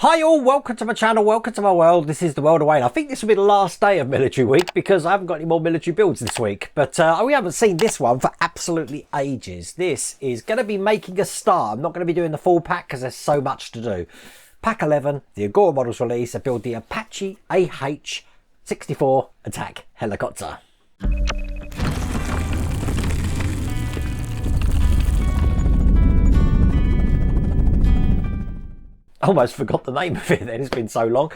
Hi all, welcome to my channel, welcome to my world. This is the world of Wayne. I think this will be the last day of military week because I haven't got any more military builds this week. But we haven't seen this one for absolutely ages. This is going to be making a start. I'm not going to be doing the full pack because there's so much to do. Pack 11, the Agora Models release, I build the Apache AH-64 Attack Helicopter. Almost forgot the name of it then, it's been so long.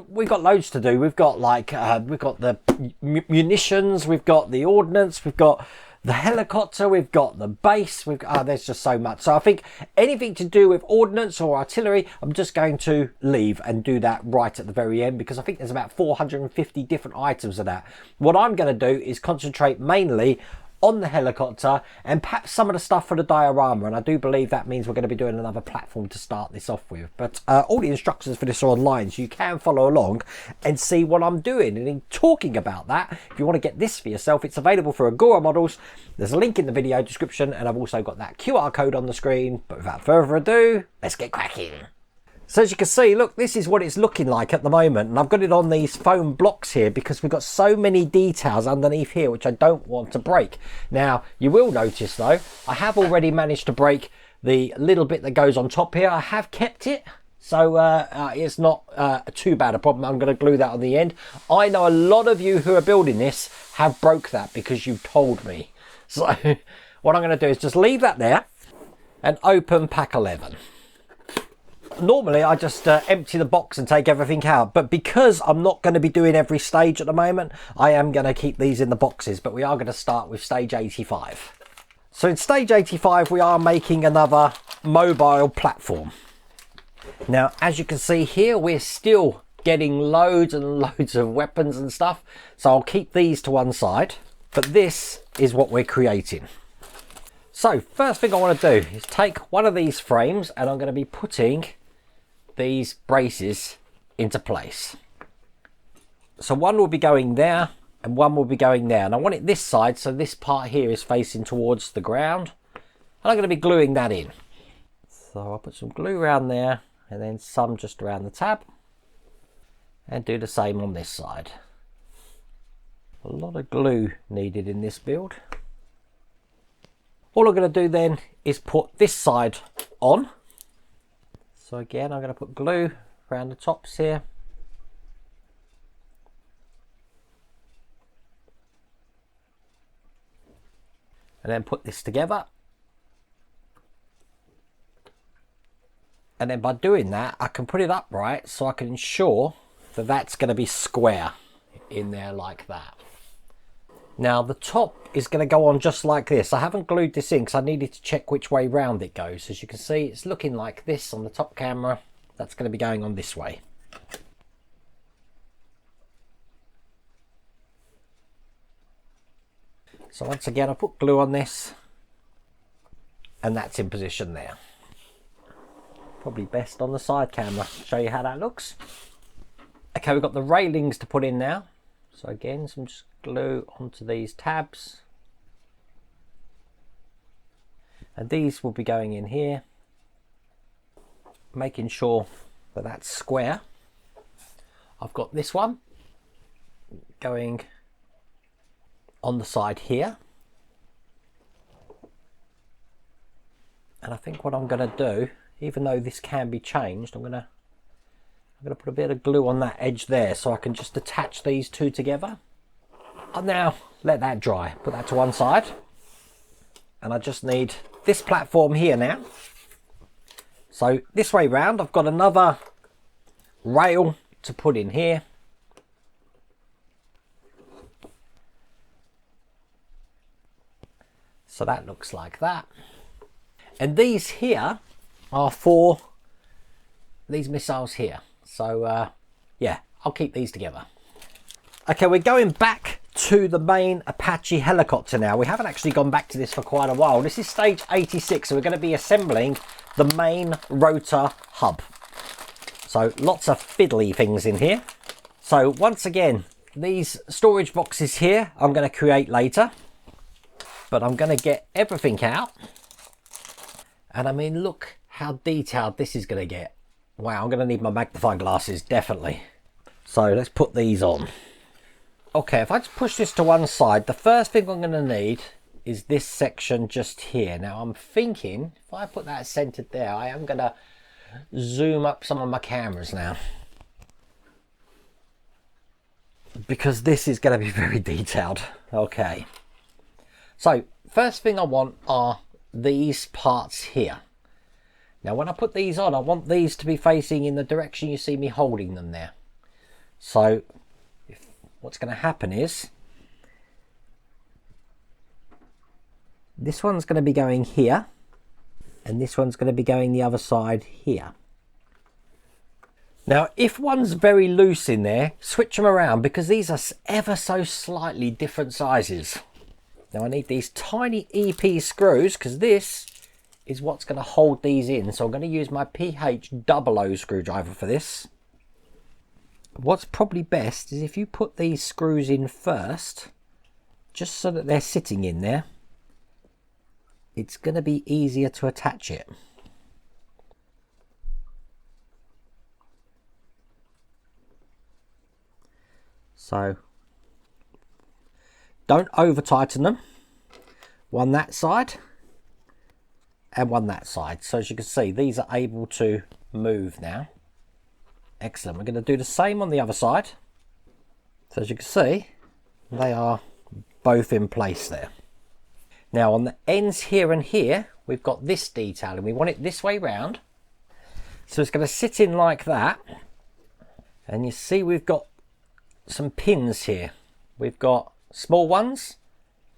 We've got loads to do. We've got like we've got the munitions, we've got the ordnance, we've got the helicopter, we've got the base, there's just so much. So I think anything to do with ordnance or artillery, I'm just going to leave and do that right at the very end because I think there's about 450 different items of that. What I'm going to do is concentrate mainly on the helicopter and perhaps some of the stuff for the diorama, and I do believe that means we're going to be doing another platform to start this off with. But all the instructions for this are online, so you can follow along and see what I'm doing. And in talking about that, if you want to get this for yourself, it's available for Agora Models. There's a link in the video description, and I've also got that QR code on the screen. But without further ado, let's get cracking. So as you can see, look, this is what it's looking like at the moment, and I've got it on these foam blocks here because we've got so many details underneath here which I don't want to break. Now you will notice though, I have already managed to break the little bit that goes on top here. I have kept it, so it's not too bad a problem. I'm going to glue that on the end. I know a lot of you who are building this have broke that because you've told me. So what I'm going to do is just leave that there and open pack 11. Normally I just empty the box and take everything out, but because I'm not going to be doing every stage at the moment, I am going to keep these in the boxes. But we are going to start with stage 85. So in stage 85 we are making another mobile platform. Now as you can see here, we're still getting loads and loads of weapons and stuff, so I'll keep these to one side, but this is what we're creating. So first thing I want to do is take one of these frames and I'm going to be putting these braces into place. So one will be going there and one will be going there, and I want it this side, so this part here is facing towards the ground, and I'm going to be gluing that in. So I'll put some glue around there and then some just around the tab, and do the same on this side. A lot of glue needed in this build. All I'm going to do then is put this side on. So again, I'm going to put glue around the tops here. And then put this together. And then by doing that, I can put it upright so I can ensure that that's going to be square in there like that. Now the top is going to go on just like this. I haven't glued this in because I needed to check which way round it goes. As you can see, it's looking like this on the top camera. That's going to be going on this way. So once again, I put glue on this and that's in position there. Probably best on the side camera. Show you how that looks. Okay, we've got the railings to put in now. So again, some just glue onto these tabs, and these will be going in here, making sure that that's square. I've got this one going on the side here, and I think what I'm going to do, even though this can be changed, I'm going to put a bit of glue on that edge there so I can just attach these two together. I'll now let that dry, put that to one side, and I just need this platform here now. So this way round, I've got another rail to put in here. So that looks like that. And these here are for these missiles here. So yeah, I'll keep these together. Okay, we're going back to the main Apache helicopter now. We haven't actually gone back to this for quite a while. This is stage 86, so we're going to be assembling the main rotor hub. So lots of fiddly things in here. So once again, these storage boxes here I'm going to create later, but I'm going to get everything out. And I mean, look how detailed this is going to get. Wow, I'm going to need my magnifying glasses, definitely. So let's put these on. Okay, if I just push this to one side, the first thing I'm going to need is this section just here. Now I'm thinking, if I put that centered there, I am going to zoom up some of my cameras now, because this is going to be very detailed. Okay, so first thing I want are these parts here. Now when I put these on, I want these to be facing in the direction you see me holding them there. So what's going to happen is this one's going to be going here, and this one's going to be going the other side here. Now if one's very loose in there, switch them around, because these are ever so slightly different sizes. Now I need these tiny EP screws, because this is what's going to hold these in. So I'm going to use my PH-00 screwdriver for this. What's probably best is if you put these screws in first, just so that they're sitting in there. It's going to be easier to attach it. So don't over tighten them. One that side and one that side. So as you can see, these are able to move now. Excellent. We're going to do the same on the other side. So as you can see, they are both in place there. Now on the ends here and here, we've got this detail, and we want it this way round. So it's going to sit in like that. And you see we've got some pins here. We've got small ones,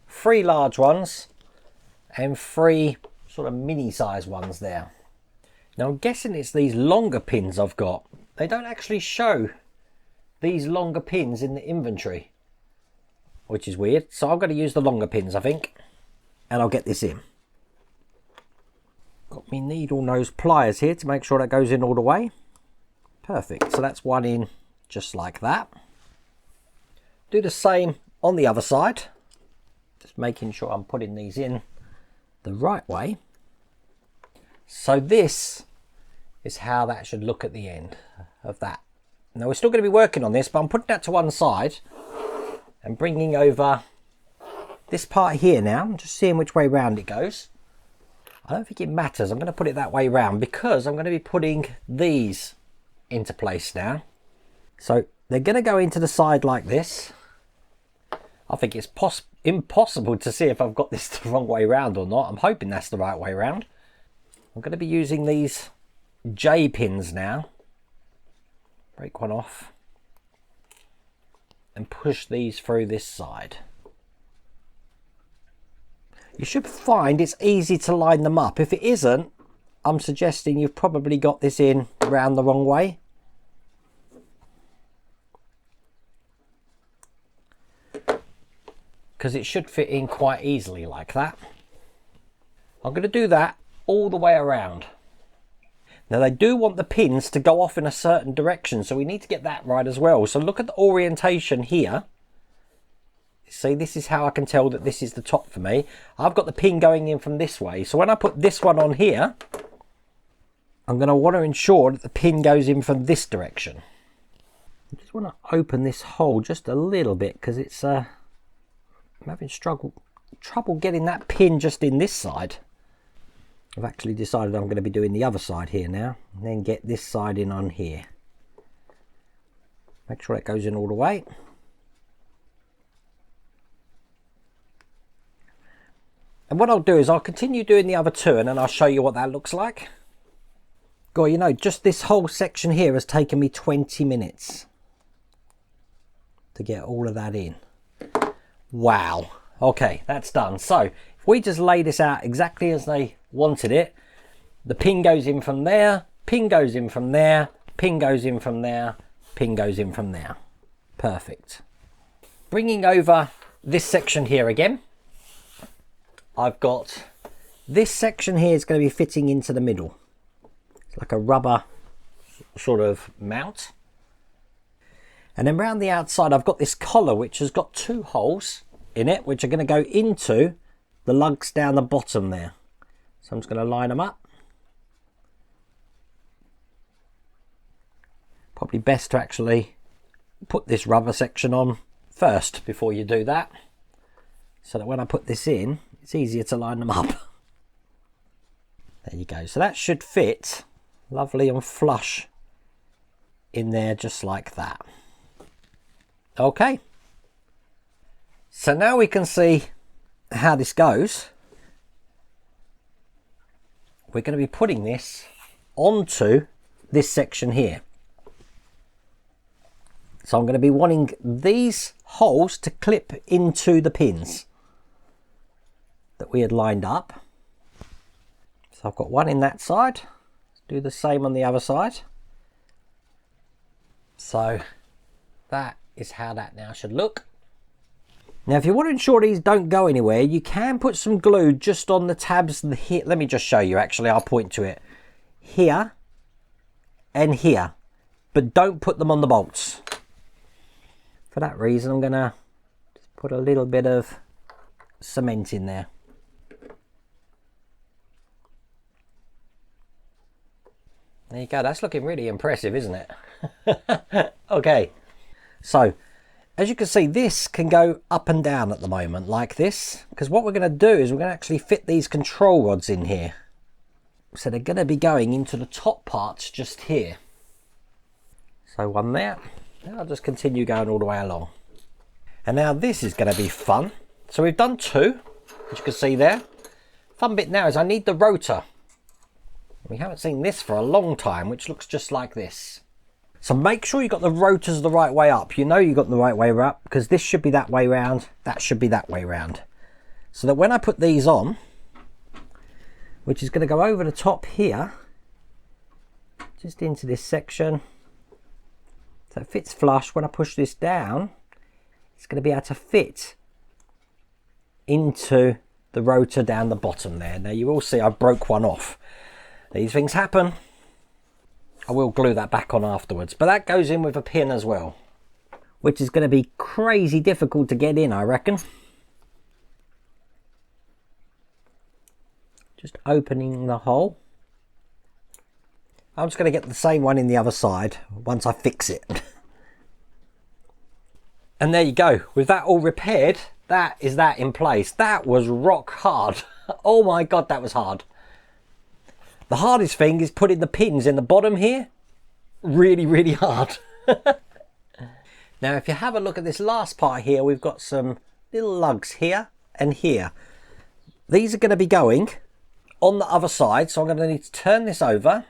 3 large ones, and 3 sort of mini size ones there. Now I'm guessing it's these longer pins I've got. They don't actually show these longer pins in the inventory, which is weird. So I'm going to use the longer pins, I think, and I'll get this in. Got me needle nose pliers here to make sure that goes in all the way. Perfect. So that's one in just like that. Do the same on the other side, just making sure I'm putting these in the right way. So this is how that should look at the end of that. Now we're still going to be working on this, but I'm putting that to one side and bringing over this part here now. I'm just seeing which way round it goes. I don't think it matters. I'm going to put it that way round because I'm going to be putting these into place now. So they're going to go into the side like this. I think it's impossible to see if I've got this the wrong way round or not. I'm hoping that's the right way round. I'm going to be using these J pins now. Break one off and push these through this side. You should find it's easy to line them up. If it isn't, I'm suggesting you've probably got this in round the wrong way. Because it should fit in quite easily like that. I'm going to do that all the way around. Now they do want the pins to go off in a certain direction, so we need to get that right as well. So look at the orientation here. See, this is how I can tell that this is the top for me. I've got the pin going in from this way. So when I put this one on here, I'm going to want to ensure that the pin goes in from this direction. I just want to open this hole just a little bit because it's I'm having trouble getting that pin just in this side. I've actually decided I'm going to be doing the other side here now, and then get this side in on here. Make sure it goes in all the way. And what I'll do is I'll continue doing the other two, and then I'll show you what that looks like. God, you know, just this whole section here has taken me 20 minutes to get all of that in. Wow. Okay, that's done. So if we just lay this out exactly as they wanted it, the pin goes in from there, pin goes in from there, pin goes in from there, pin goes in from there. Perfect. Bringing over this section here again, I've got this section here is going to be fitting into the middle. It's like a rubber sort of mount. And then around the outside I've got this collar which has got 2 holes in it, which are going to go into the lugs down the bottom there. So I'm just going to line them up. Probably best to actually put this rubber section on first before you do that, so that when I put this in, it's easier to line them up. There you go. So that should fit lovely and flush in there, just like that. Okay. So now we can see how this goes. We're going to be putting this onto this section here. So I'm going to be wanting these holes to clip into the pins that we had lined up. So I've got one in that side. Do the same on the other side. So that is how that now should look. Now if you want to ensure these don't go anywhere, you can put some glue just on the tabs here. Let me just show you, actually I'll point to it. Here and here. But don't put them on the bolts. For that reason I'm going to just put a little bit of cement in there. There you go, that's looking really impressive, isn't it? Okay, so as you can see, this can go up and down at the moment like this, because what we're going to do is we're going to actually fit these control rods in here. So they're going to be going into the top parts just here. So one there, and I'll just continue going all the way along. And now this is going to be fun. So we've done two, as you can see there. Fun bit now is I need the rotor. We haven't seen this for a long time, which looks just like this. So make sure you got the rotors the right way up. You know you got the right way up, because this should be that way round, that should be that way round. So that when I put these on, which is going to go over the top here, just into this section, so it fits flush. When I push this down, it's going to be able to fit into the rotor down the bottom there. Now you will see I broke one off. These things happen. I will glue that back on afterwards, but that goes in with a pin as well, which is going to be crazy difficult to get in, I reckon. Just opening the hole. I'm just going to get the same one in the other side once I fix it. And there you go. With that all repaired, that is that in place. That was rock hard. Oh my God, that was hard. The hardest thing is putting the pins in the bottom here. Really, really hard. Now, if you have a look at this last part here, we've got some little lugs here and here. These are going to be going on the other side. So I'm going to need to turn this over.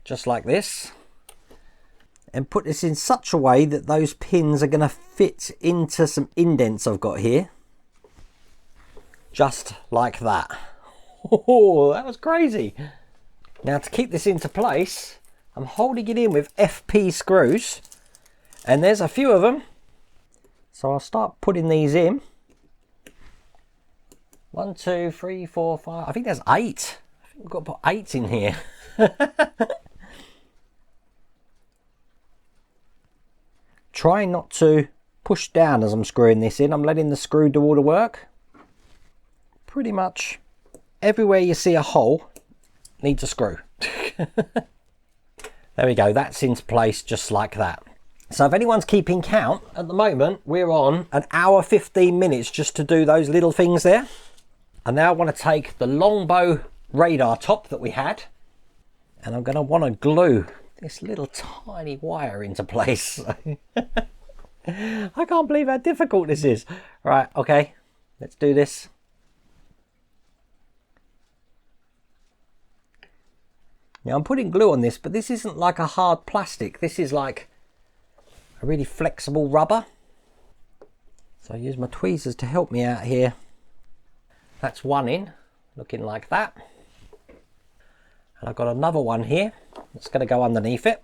Just like this. And put this in such a way that those pins are going to fit into some indents I've got here. Just like that. Oh, that was crazy. Now to keep this into place, I'm holding it in with FP screws, and there's a few of them. So I'll start putting these in. 1, 2, 3, 4, 5. I think there's 8. I think we've got to put 8 in here. Try not to push down as I'm screwing this in. I'm letting the screw do all the work. Pretty much everywhere you see a hole needs a screw. There we go, that's into place just like that. So if anyone's keeping count, at the moment we're on 1 hour 15 minutes just to do those little things there. I now want to take the Longbow radar top that we had, and I'm going to want to glue this little tiny wire into place. I can't believe how difficult this is. Right, okay, let's do this. Now I'm putting glue on this, but this isn't like a hard plastic. This is like a really flexible rubber. So I use my tweezers to help me out here. That's one in, looking like that. And I've got another one here that's going to go underneath it.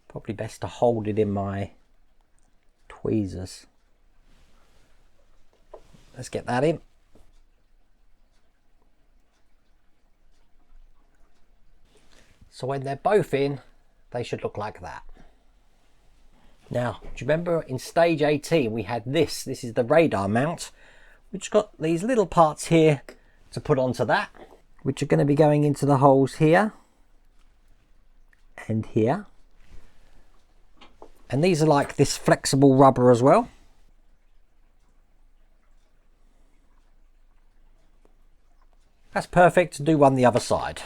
Probably best to hold it in my tweezers. Let's get that in. So when they're both in, they should look like that. Now, do you remember in stage 18 we had this? This is the radar mount, which got these little parts here to put onto that, which are going to be going into the holes here and here. And these are like this flexible rubber as well. That's perfect to do one the other side.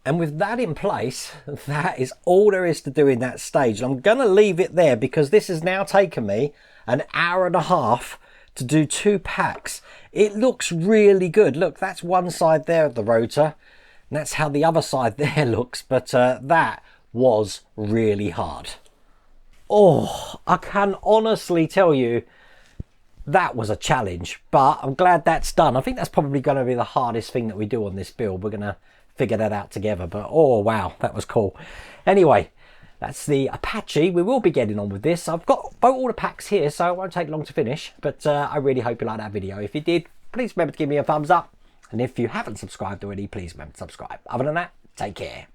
And with that in place, that is all there is to do in that stage. I'm going to leave it there because this has now taken me an hour and a half to do 2 packs. It looks really good. Look, that's one side there of the rotor. And that's how the other side there looks. But that was really hard. Oh, I can honestly tell you that was a challenge. But I'm glad that's done. I think that's probably going to be the hardest thing that we do on this build. We're going to figure that out together, but oh wow, that was cool. Anyway, that's the Apache. We will be getting on with this. I've got all the packs here, so it won't take long to finish, but I really hope you liked that video. If you did, please remember to give me a thumbs up, and if you haven't subscribed already, please remember to subscribe. Other than that, take care.